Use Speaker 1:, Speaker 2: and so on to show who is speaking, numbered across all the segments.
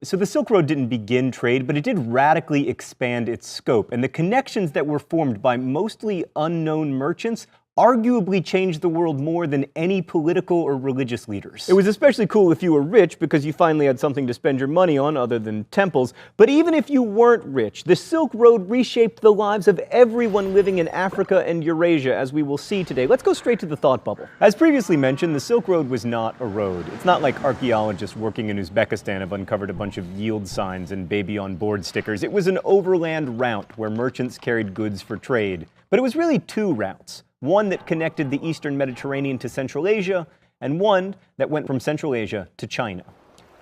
Speaker 1: So the Silk Road didn't begin trade, but it did radically expand its scope, and the connections that were formed by mostly unknown merchants arguably changed the world more than any political or religious leaders. It was especially cool if you were rich because you finally had something to spend your money on other than temples, but even if you weren't rich, the Silk Road reshaped the lives of everyone living in Africa and Eurasia, as we will see today. Let's go straight to the thought bubble. As previously mentioned, the Silk Road was not a road. It's not like archaeologists working in Uzbekistan have uncovered a bunch of yield signs and baby on board stickers. It was an overland route where merchants carried goods for trade. But it was really two routes. One that connected the Eastern Mediterranean to Central Asia, and one that went from Central Asia to China.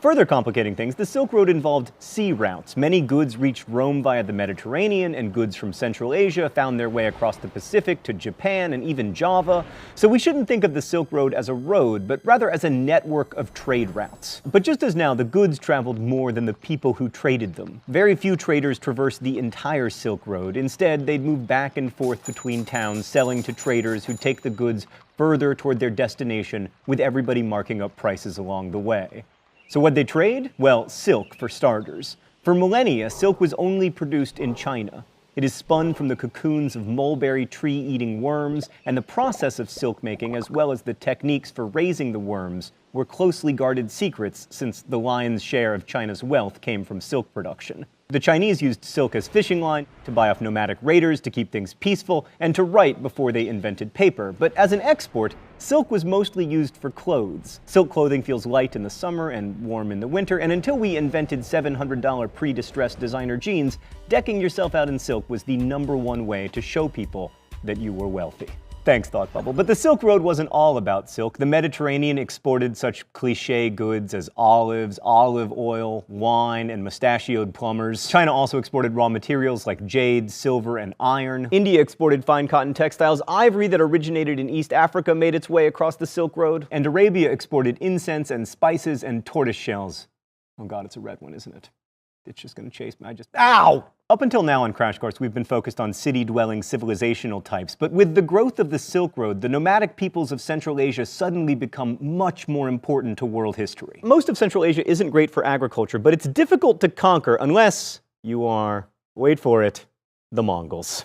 Speaker 1: Further complicating things, the Silk Road involved sea routes. Many goods reached Rome via the Mediterranean, and goods from Central Asia found their way across the Pacific to Japan and even Java. So we shouldn't think of the Silk Road as a road, but rather as a network of trade routes. But just as now, the goods traveled more than the people who traded them. Very few traders traversed the entire Silk Road. Instead, they'd move back and forth between towns, selling to traders who'd take the goods further toward their destination, with everybody marking up prices along the way. So what'd they trade? Well, silk, for starters. For millennia, silk was only produced in China. It is spun from the cocoons of mulberry tree-eating worms, and the process of silk making, as well as the techniques for raising the worms, were closely guarded secrets since the lion's share of China's wealth came from silk production. The Chinese used silk as fishing line, to buy off nomadic raiders to keep things peaceful, and to write before they invented paper. But as an export, silk was mostly used for clothes. Silk clothing feels light in the summer and warm in the winter, and until we invented $700 pre-distressed designer jeans, decking yourself out in silk was the #1 way to show people that you were wealthy. Thanks, Thought Bubble. But the Silk Road wasn't all about silk. The Mediterranean exported such cliché goods as olives, olive oil, wine, and mustachioed plumbers. China also exported raw materials like jade, silver, and iron. India exported fine cotton textiles. Ivory that originated in East Africa made its way across the Silk Road. And Arabia exported incense and spices and tortoise shells. Oh god, it's a red one, isn't it? It's just gonna chase me. Ow! Up until now on Crash Course, we've been focused on city-dwelling civilizational types, but with the growth of the Silk Road, the nomadic peoples of Central Asia suddenly become much more important to world history. Most of Central Asia isn't great for agriculture, but it's difficult to conquer unless you are, wait for it, the Mongols.